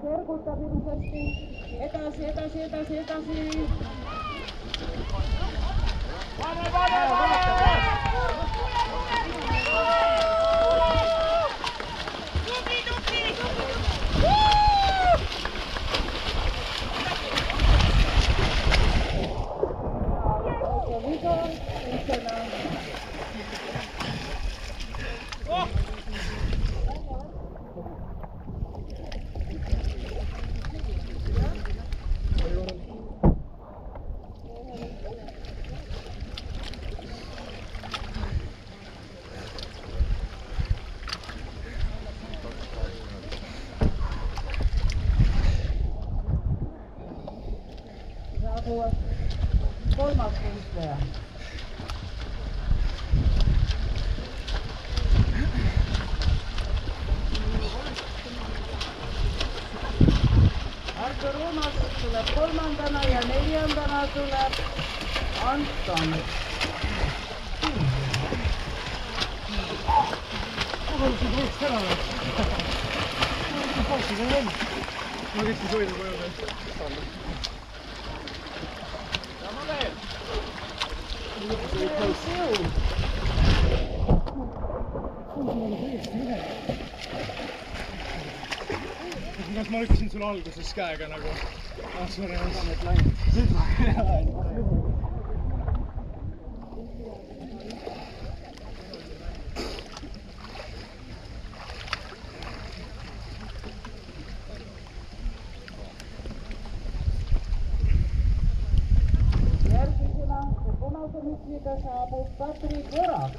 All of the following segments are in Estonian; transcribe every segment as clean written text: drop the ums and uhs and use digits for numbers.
Kergutab ilusasti. Edasi. Kolmas võistleja. Artur Umas tuleb kolmandana ja neljandana tuleb Anton. Siin võiks ära olla. Pauksid on veel. Ma võiksin soida koju veel. Kas ma lükkasin sulle alguses käega nagu? Sorry, ma saan need läinud. Järgmisena punase mütsiga saabub Katri Kõrak.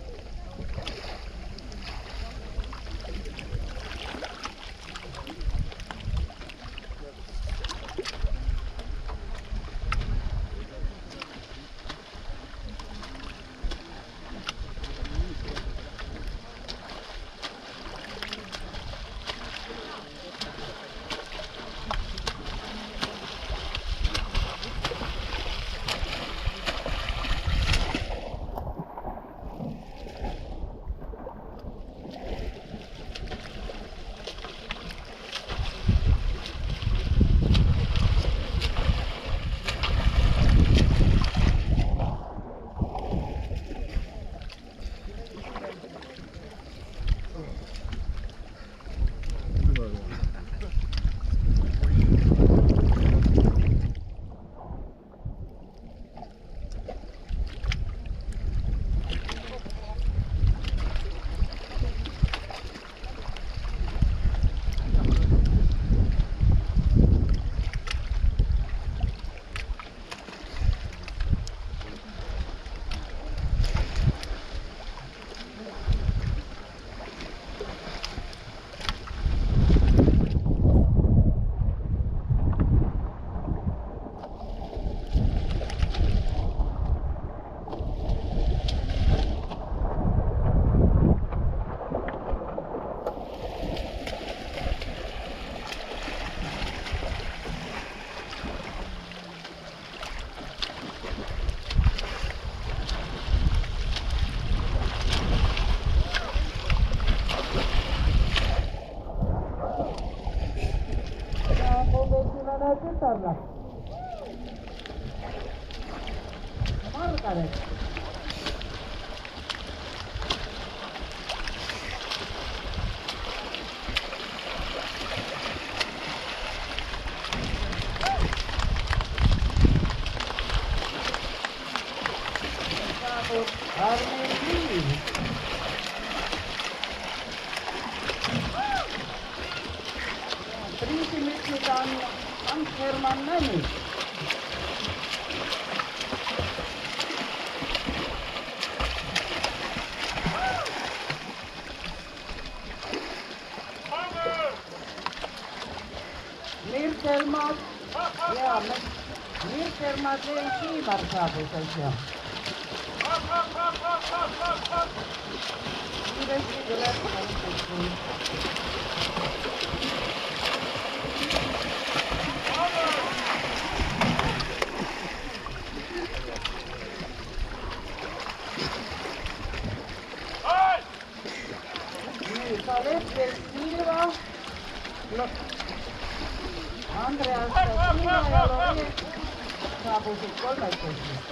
Tytärllä. Margaret. Priisimykslit on Hans-Herman Männis. Mirkelmaat ja Mirkelmaat vei Siivar saavutuksia. Kiiresti tuleb valitsuksiin. Kalev Silva hobused kolmekesi.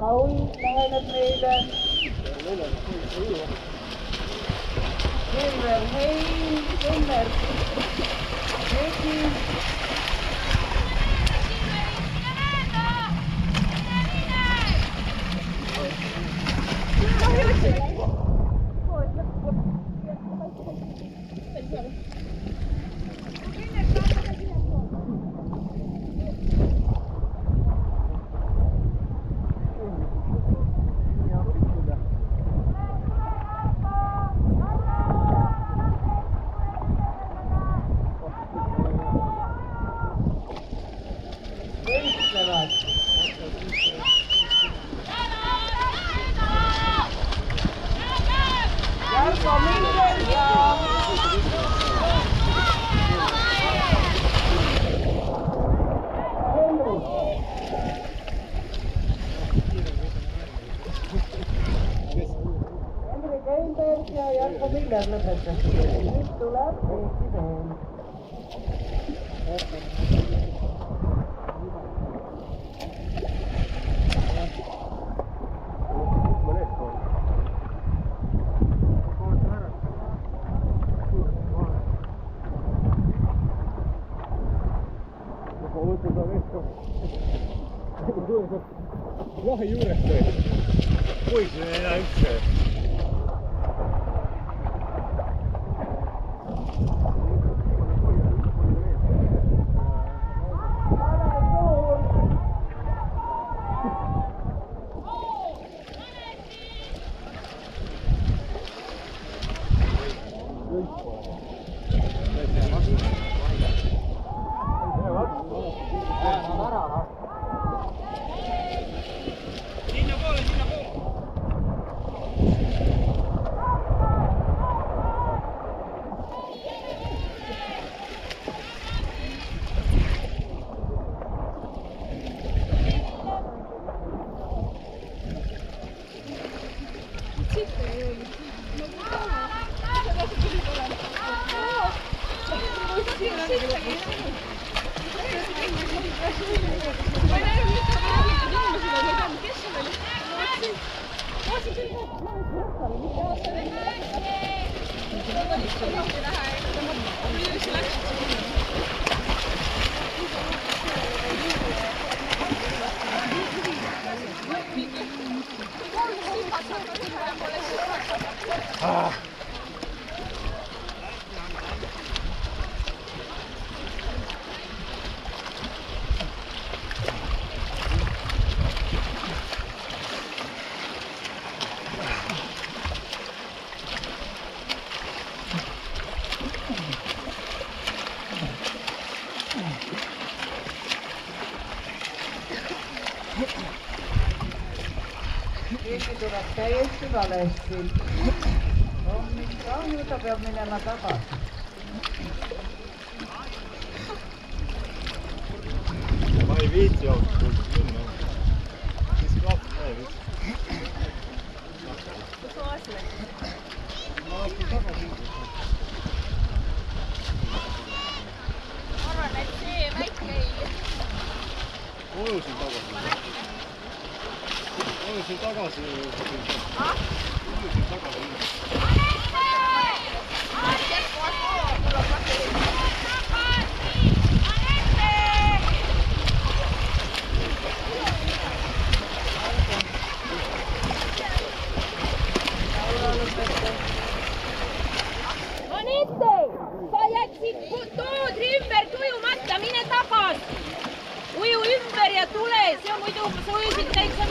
Kaui läheneb meile. Silver Hein, Sõmmer, Hegi. Võistlevad. Jarko Miller ja Henrik. Henrik Einberg ja Jarko Miller lõpetasid. Nüüd tuleb Eesti veel. Lahi juures tõi. Poisid ei näe üldse. Keegi tuleb täiesti valesti. Nüüd ta peab minema tagasi. Ma ei viitsi ausalt minna. Mis kahv ma ei viitsi. Kus ma vastu läksin? Ma vastu tagasi. Ma arvan, et see väike ei... Olusin tagasi. Olusin tagasi. Olusin tagasi. Anette, sa jätsid toodri ümber tujumata, mine tagasi. Uju ümber ja tule, see on muidu, sa ujusid täitsa...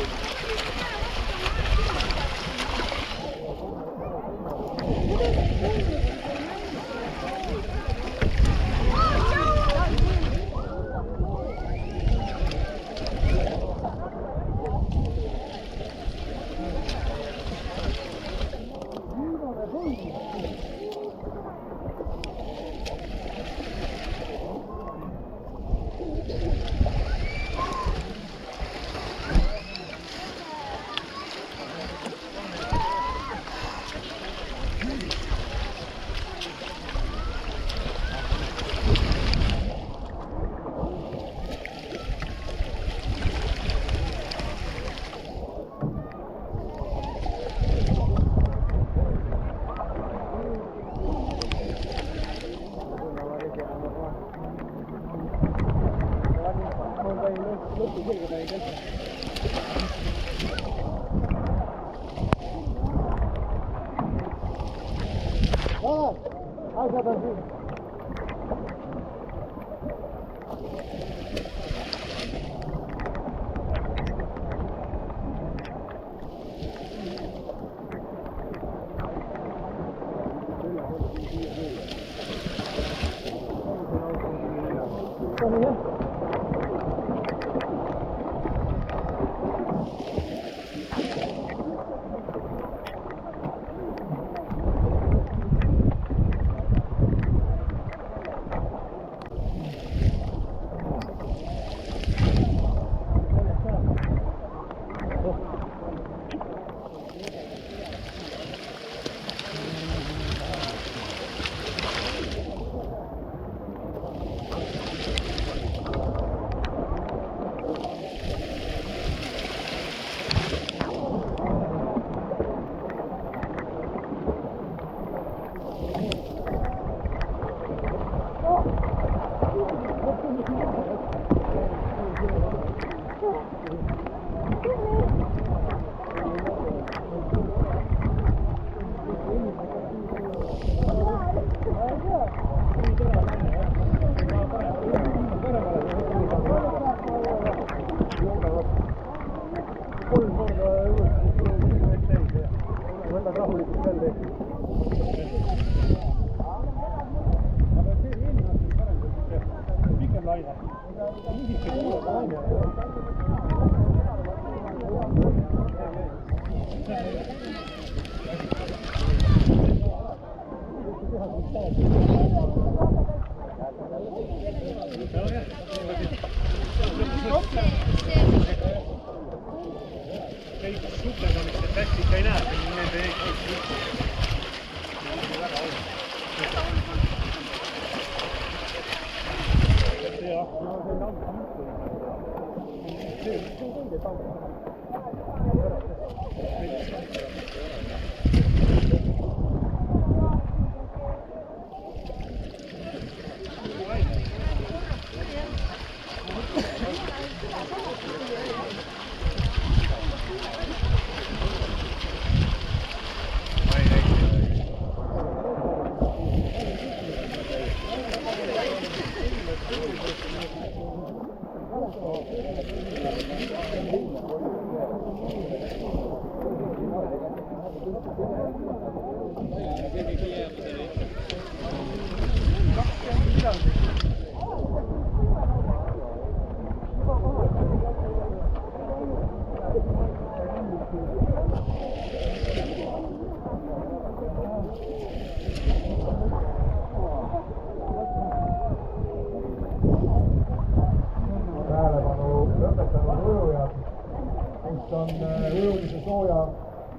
Asjad on siin.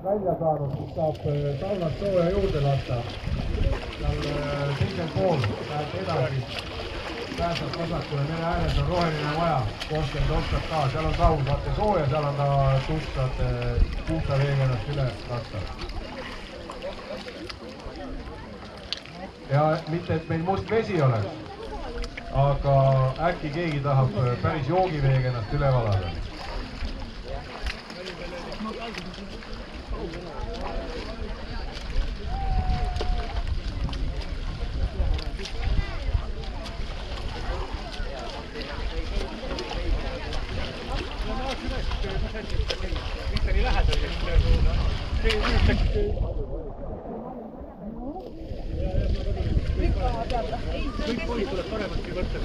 Välja saanud, siis saab saunast sooja juurde lasta. Seal teisel pool läheb edasi, pääseb vasakule, mere ääres on roheline maja, koostööd oskab ka, seal on saun, saate sooja, seal on ka tusk, saate puhta veega ennast üle lasta. Ja mitte, et meil must vesi oleks, aga äkki keegi tahab päris joogiveega ennast üle valada. Mitte nii lähedal, kõik poid tuleb parematki võtta.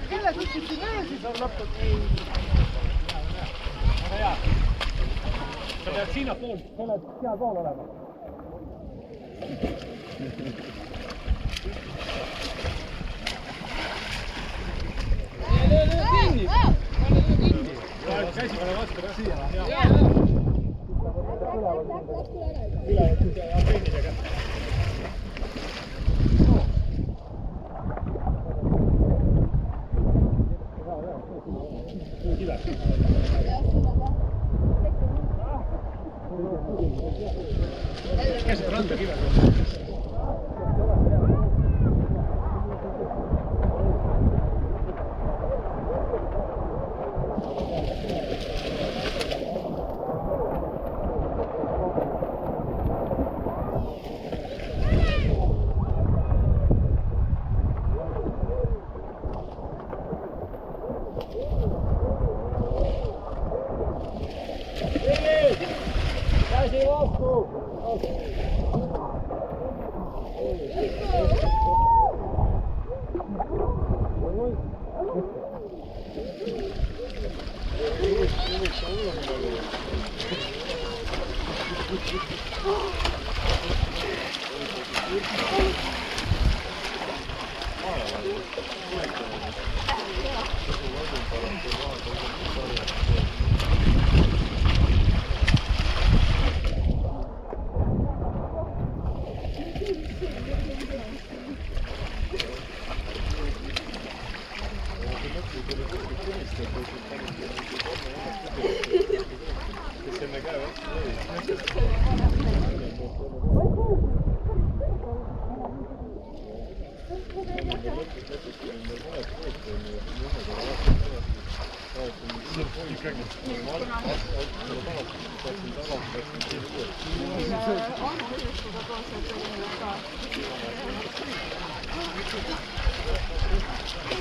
Kelle sutsisti veel siis on lõpus? Väga hea. Sa pead siinnapool, sa oled sealpool olema. Kinni! Käsi pane vastu ka siia. Ülevalt ja treenidega. Käsid randa kives on. Käsi vastu!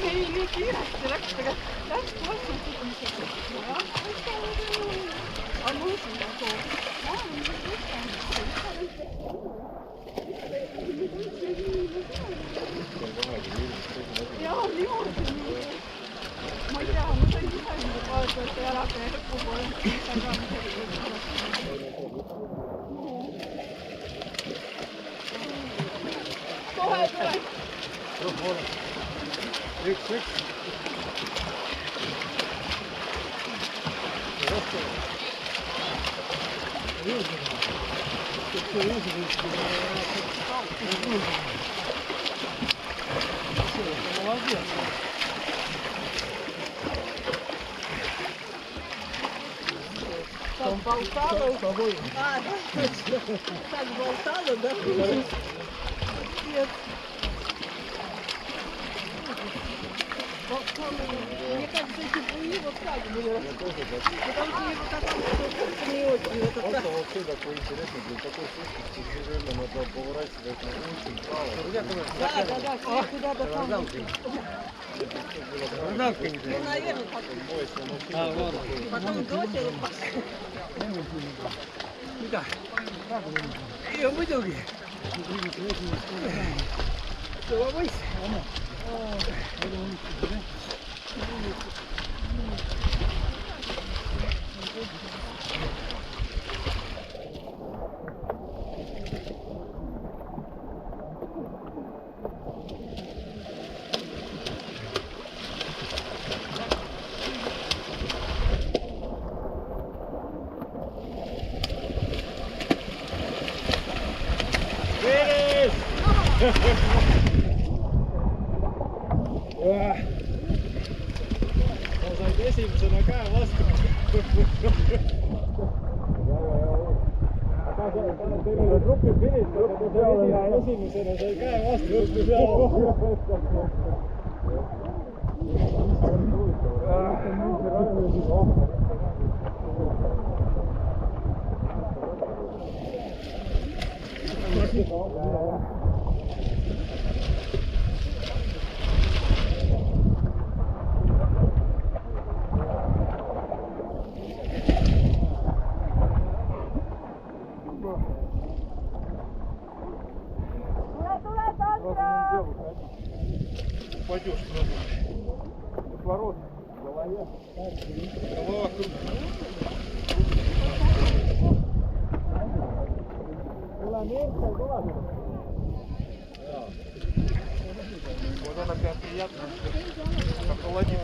Ei nii kiiresti läks, aga hästi vastu on mõõsin nagu. Jaa, niimoodi. Ma ei tea, ma sain ise nüüd vaadata, et jalaka ja lõpu poole. Kohe tuleb. Üks. Son pautado. Ah, estás voltado, да? Мне кажется, эти буи вот так были. Потому что его как-то не очень. Это вообще такой интересный, для такой сушки, что реально надо поворачивать на очень право. Да, куда-то там. Ну, наверное, потом дочери. Mida? Ei on muidugi. Kõva poiss. Sa said esimesena käe vastu. Teil oli grupi finiš, esimesena sai käe vastu. Упадешь в ворот, голова кружит. Вот она прям приятно, как холодит.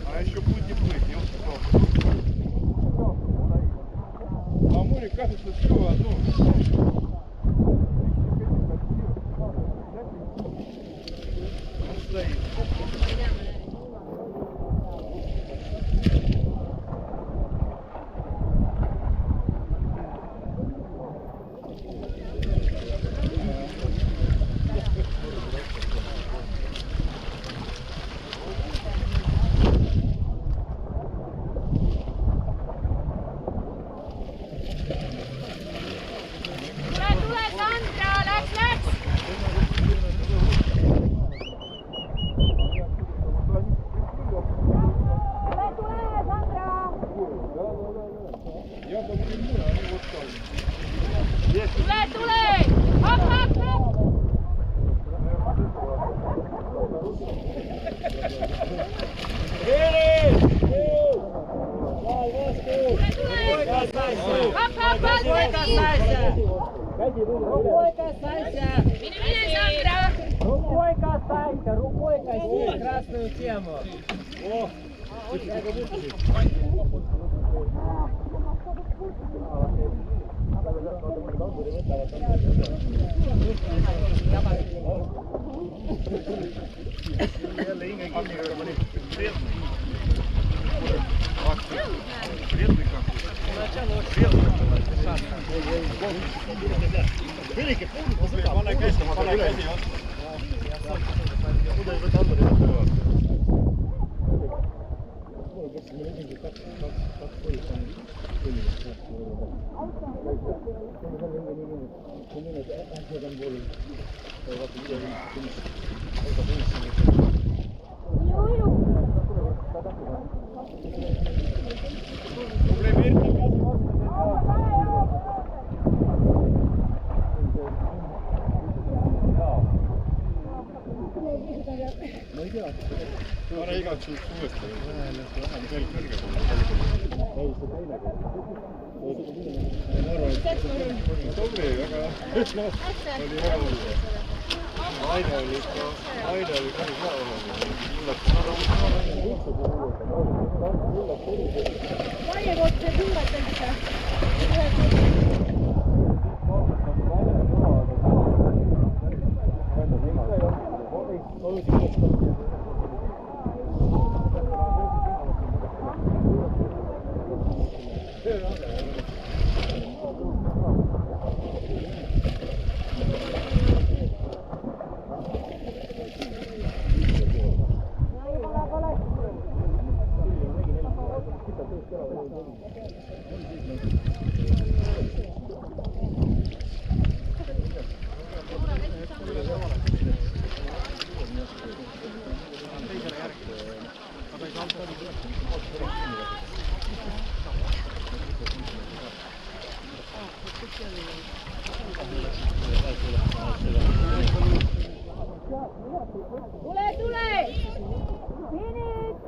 А еще будет не плыть, а море кажется все одно. Он стоит. Я подниму, а они вот так. Tule! Hop, hop, hop! Hop, hop, Рукой касайся! Mine, Sandra! Рукой касайся! Рукой коси красную тему! Вредный какой-то. Великий, pane käsi, pane käsi otsa. Kuidas võta alla teha? Pane igaks juhuks uuesti. Vähem veel kõrgem. Ei, see teine kord. Ma arvan, et tubli, väga oli väga hull. Aine oli päris hea Vaiekotse kuuletakse. Tule! Finish!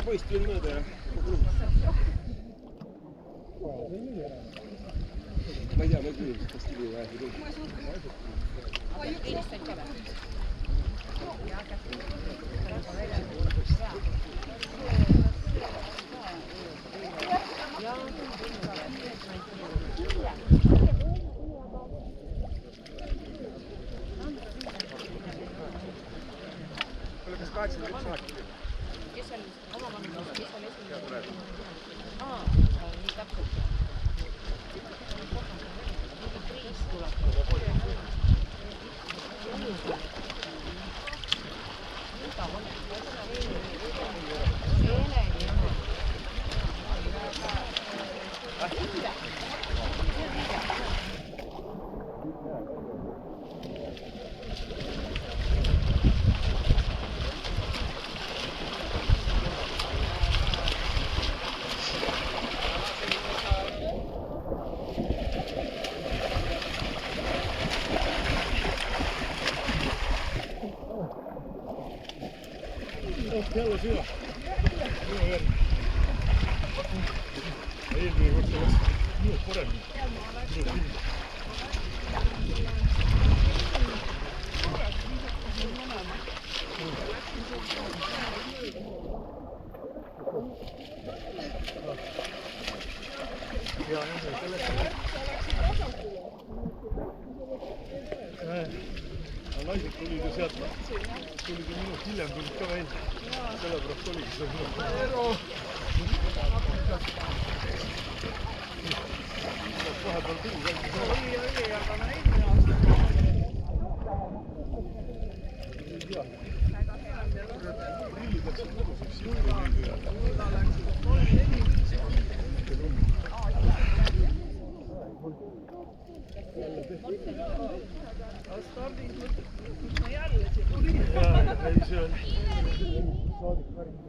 poiss tuli mööda ja ma ei tea, ma ei küll, kas tuli või või kas 81 saaki? Kes seal omavalitsus, kes seal esimene? Nii täpselt. Mingi kriis tuleb. Jälle syö. Eelmine kord see läks minust paremini. Naised tulid ju sealt, tulid ju minust hiljem, tulid ka välja. Sellepärast oligi see minu. Vahepeal tuli välja. Oli, aga no eelmine aasta. Ei tea. Prillid läksid koduseks. Mulla läksid 3-4-5. Stardis mõtled, ma jälle see tuli. Ei, see on saadik päris.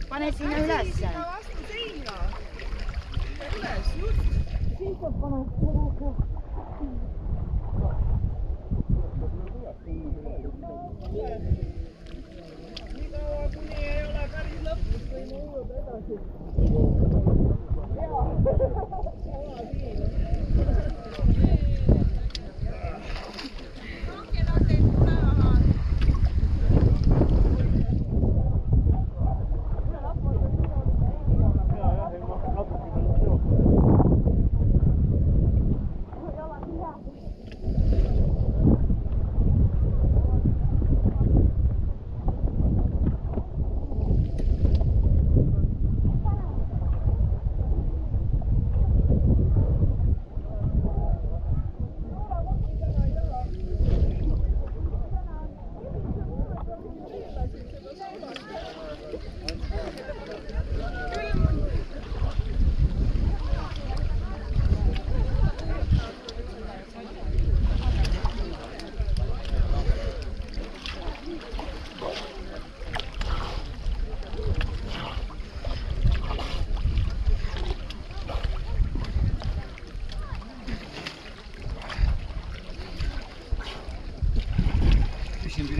Pane sinna ülesse. Sinna vastu seina. Üles, just. Siis peab panema. Nii kaua, kuni ei ole päris lõpus, võime ujuda edasi.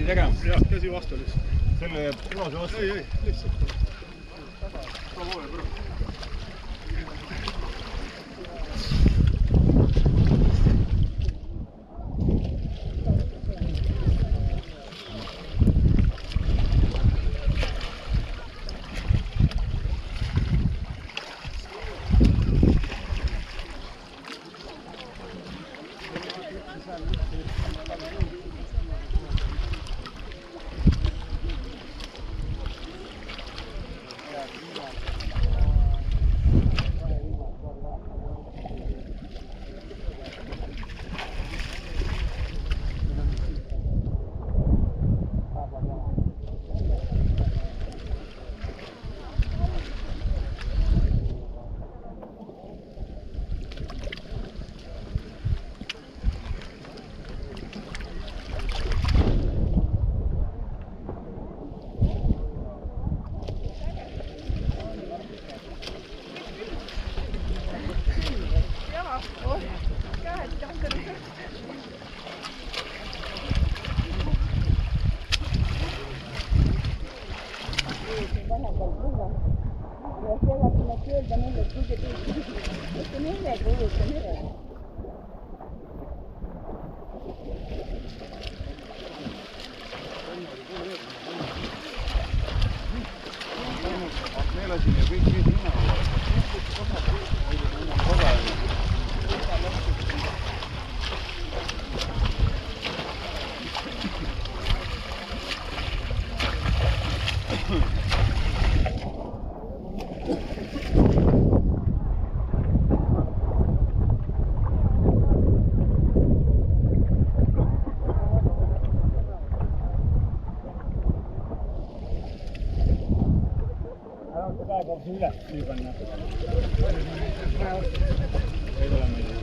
Tegema? Jah, käsi vastu lihtsalt. Selle punase vastu? Ei, lihtsalt. Pravoole, bro. tahaks öelda neile, et tulge teile. Võtke meelega, võtke meelega. Meelasin ja kõik need hinna üles süüpanna. Ei ole meil.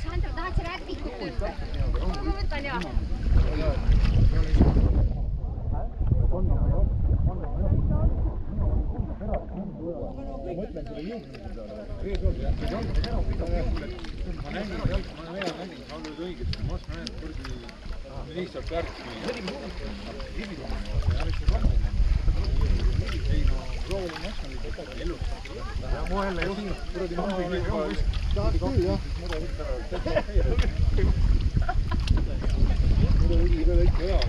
Sandro, tahad sa räpikut ümber? Ma võtan jah. Mõtlen selle juhtimise peale. Ma nägin, sa oled õigesti. Ma oskan ainult kurdi lihtsalt värki. Ei no, proovin maskan lihtsalt ellu. Ja mu jälle juht. Kuradi mammi tahad küll, jah. Muda võtta ära. Muda võtta veel ikka hea.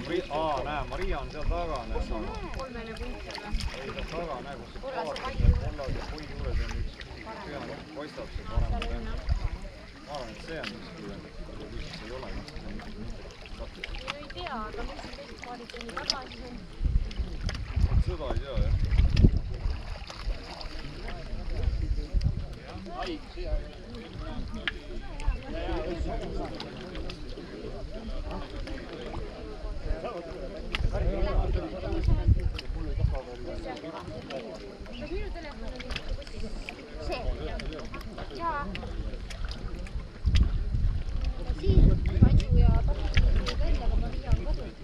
Näe, Maria on seal taga, näe. Kolmene punkt jälle. Ei, seal taga, näe, kus see kollase pui juures on üks peanukk, paistab see parem. Ma arvan, et see on üks küljend. Kui see ei ole, siis see on katus. ei tea, aga mis see teist paarid kuni tagasi on? Seda ei tea, jah. Kas minu telefon oli see? Jaa. Siin Maju ja Papi tulid välja, aga Maria on kodus.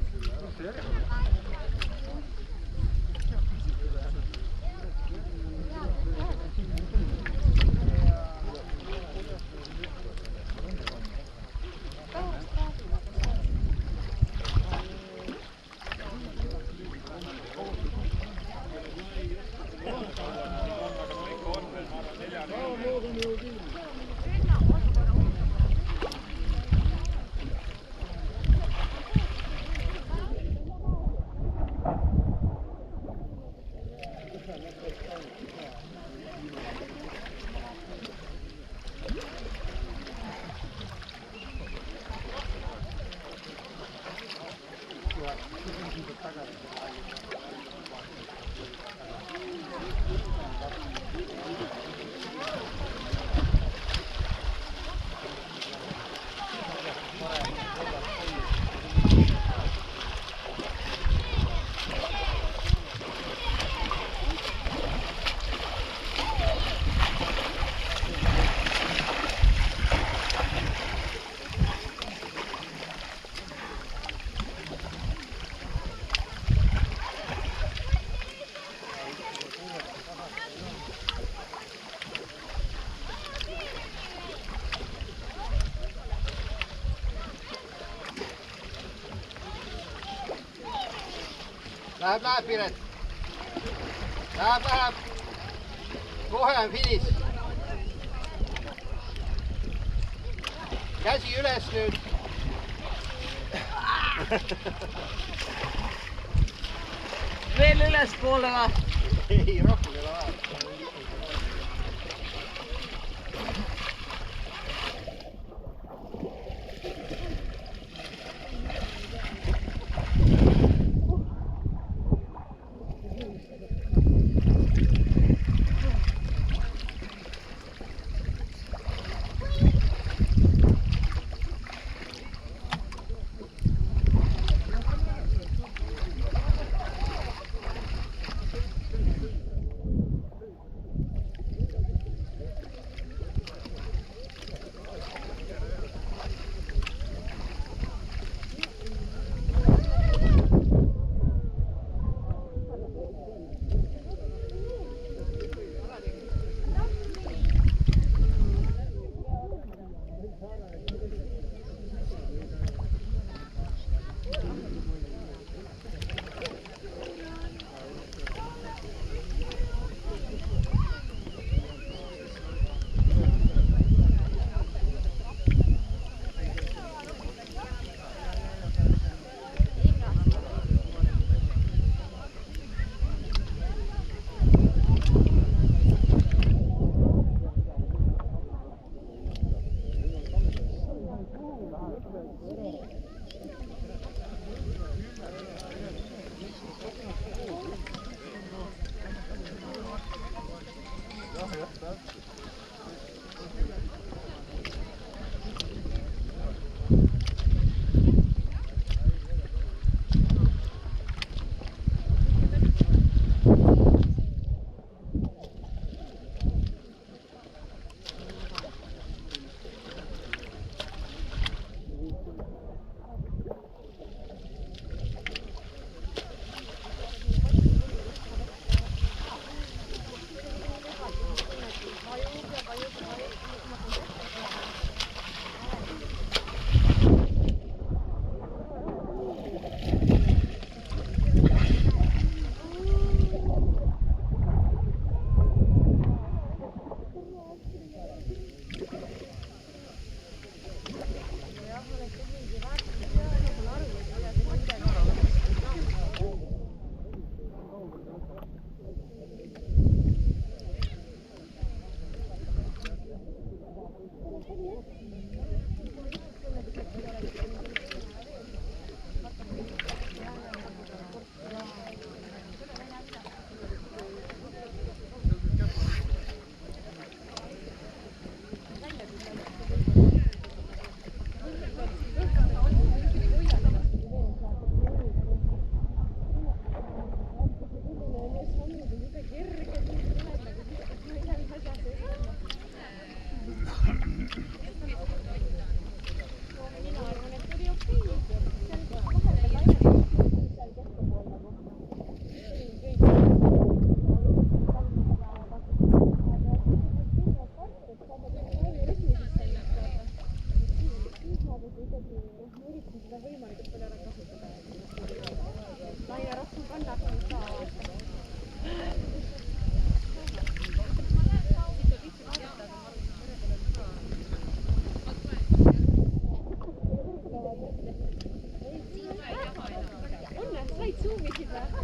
Läheb Piret. Läheb. Kohe on finiš. Käsi üles nüüd. Veel ülespoole või? Ei, rohkem ei ole vaja. Zoomisid või?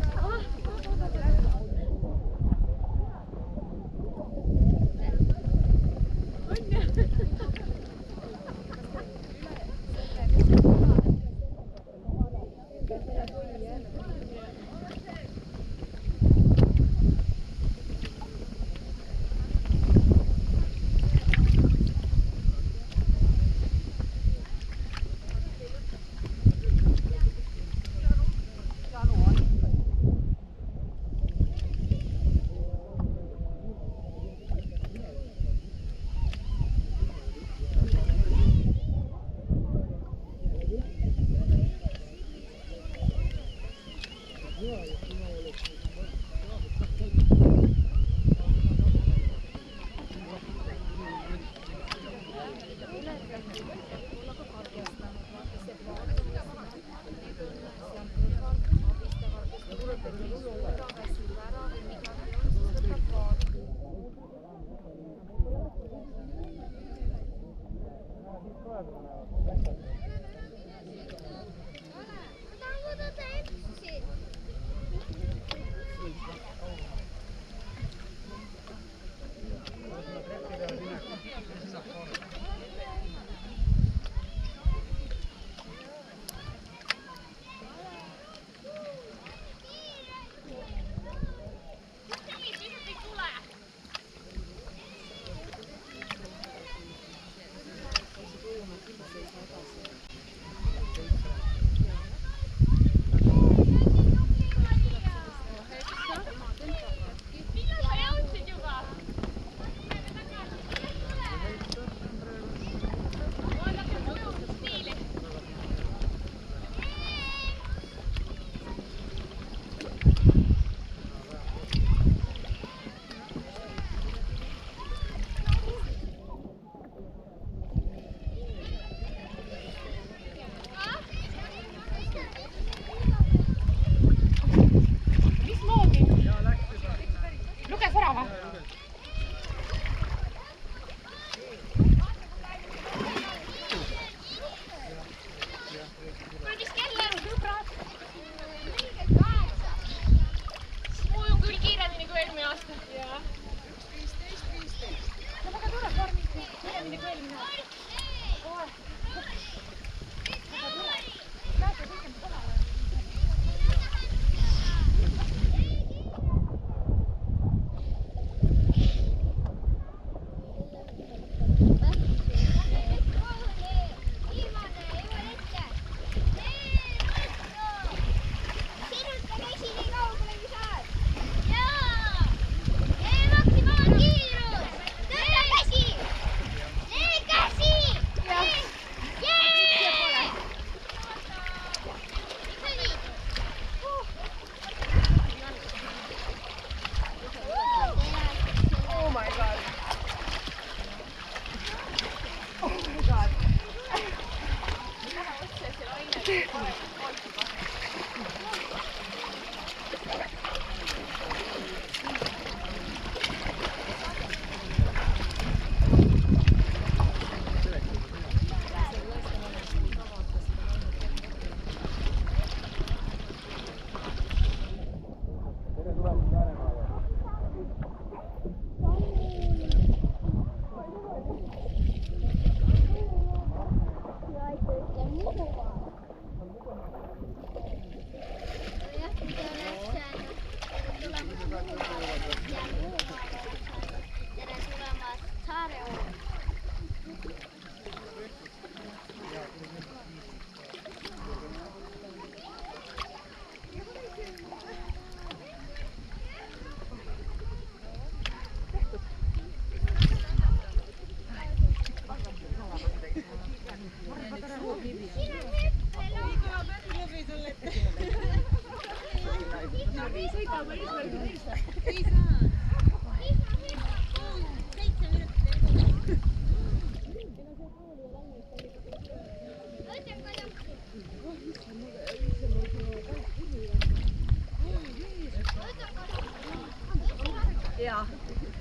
jaa,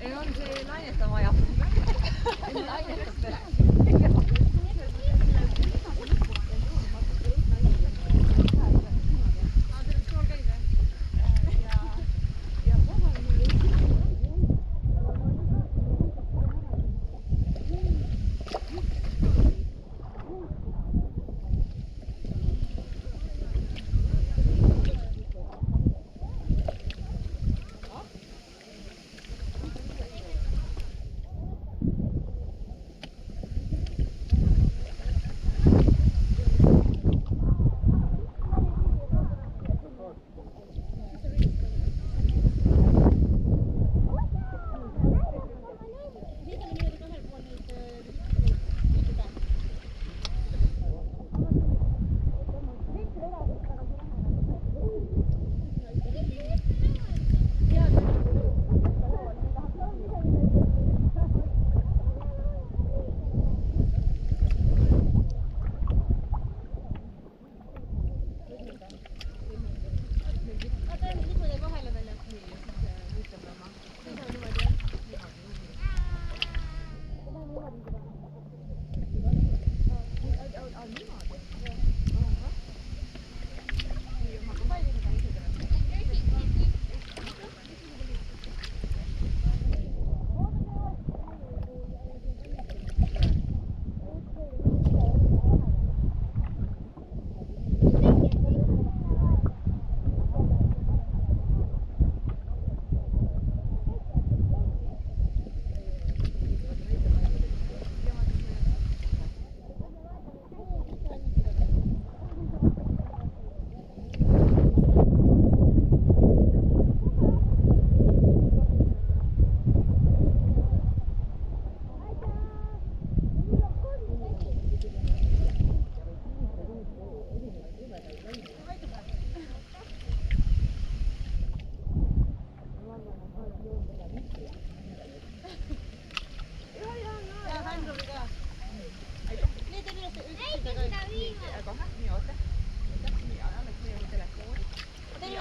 ei on see laineta vaja. Lainetab veel. Aa, terves kool käib, jah?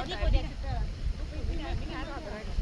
lipud ja mine ära praegu.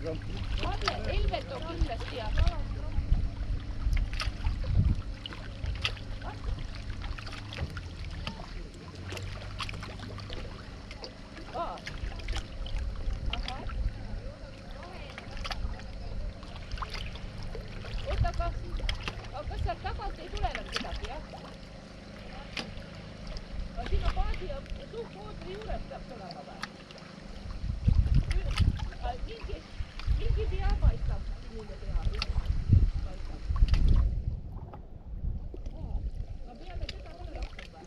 Helvet on kindlasti ja. Oota, aga kas sealt tagant ei tule enam kedagi, jah? Aga siin on paadi ja suhkoodri juures peaks olema või? Mingi tea paistab. Mingi tea. Üks paistab. Ma peame seda ole rohkem või?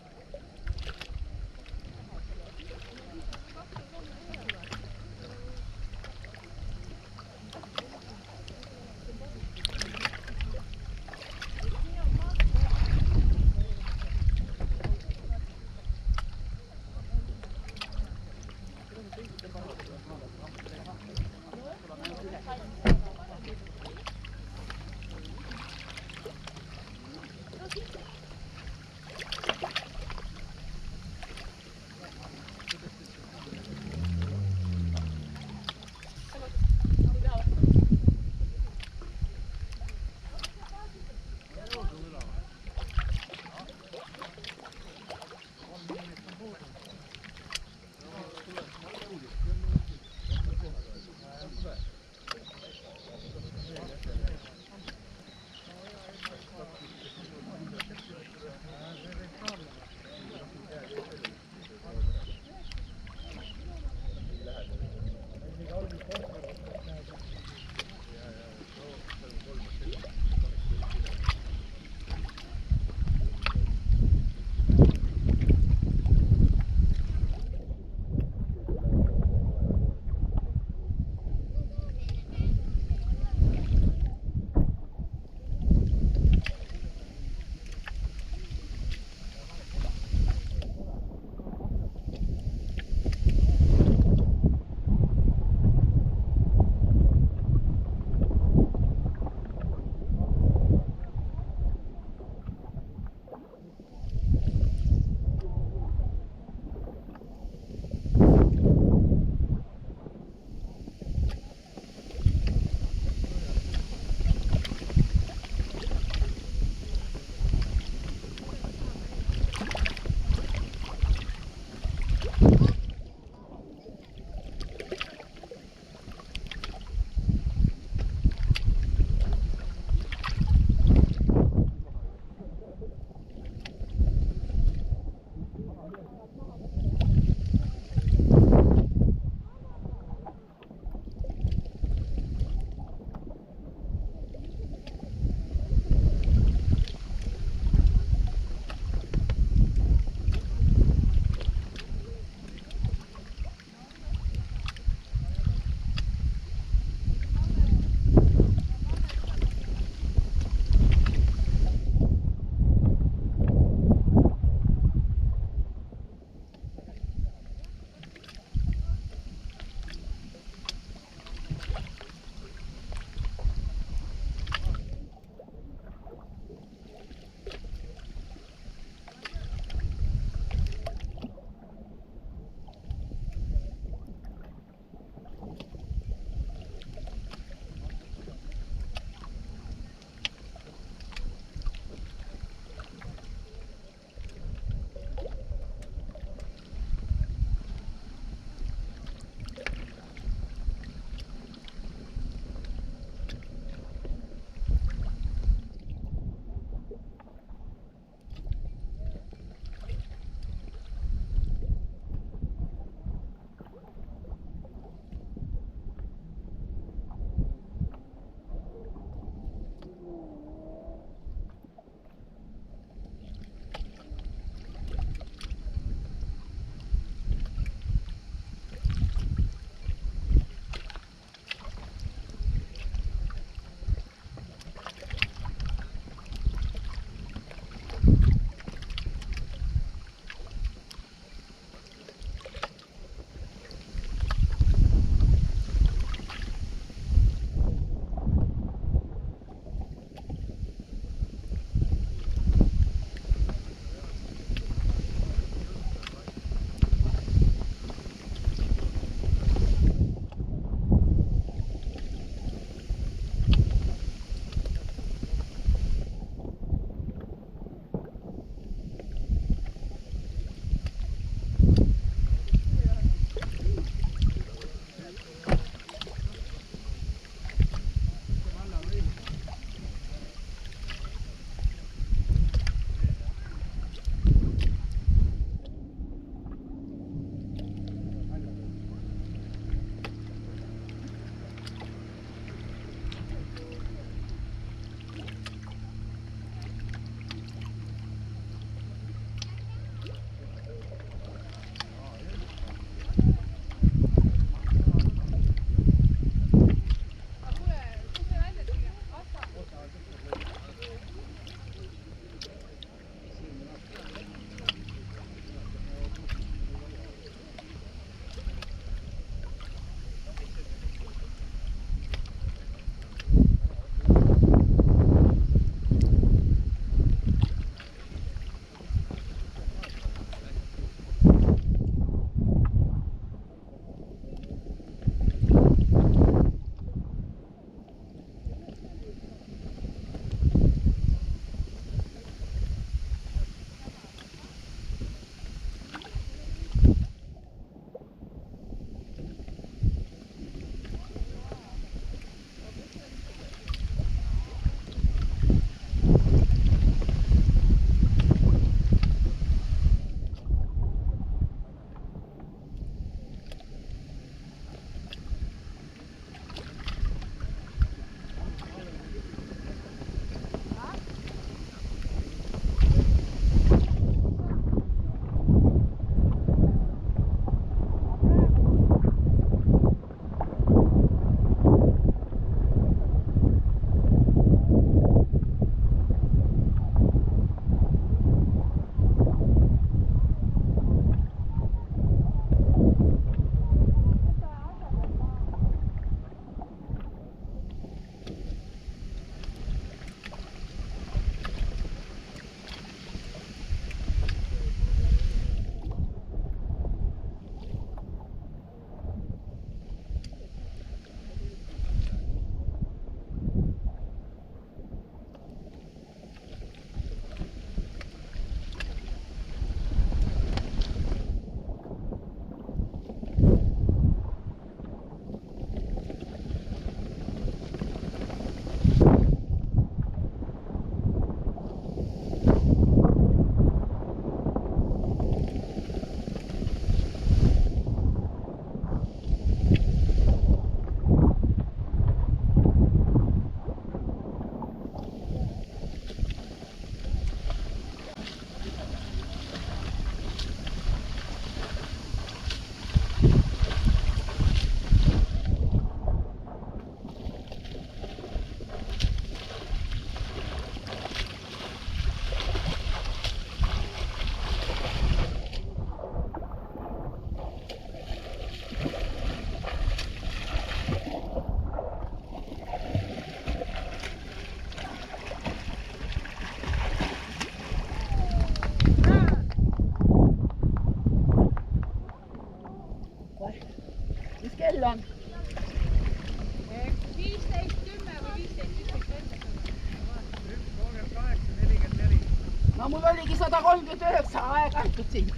mul oligi 139 aega antud siin.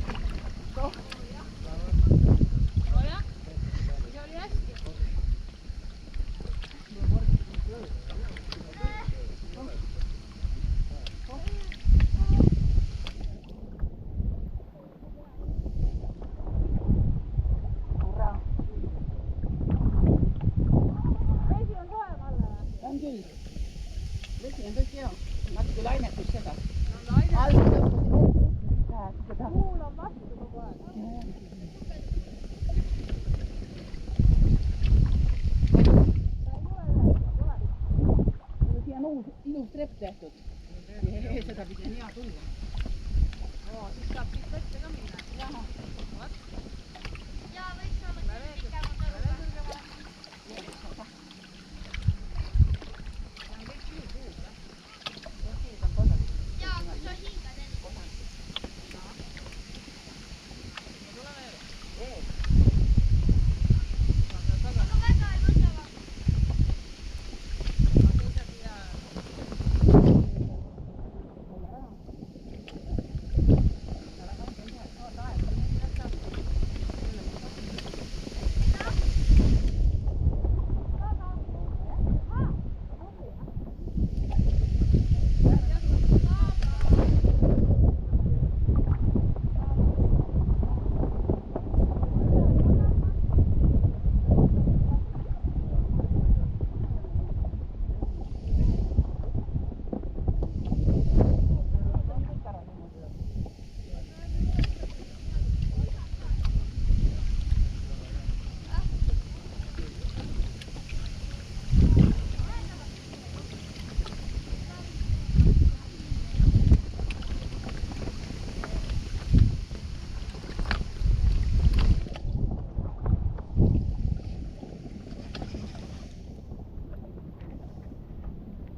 Vesi on tõesti hea, natuke lainetus seda. Kuul on vastu kogu aeg. Siia on ilus trepp tehtud. Seda pidi on hea tulla. Siis saab siit vette ka minna. Ja võiks olla pikemalt õluga.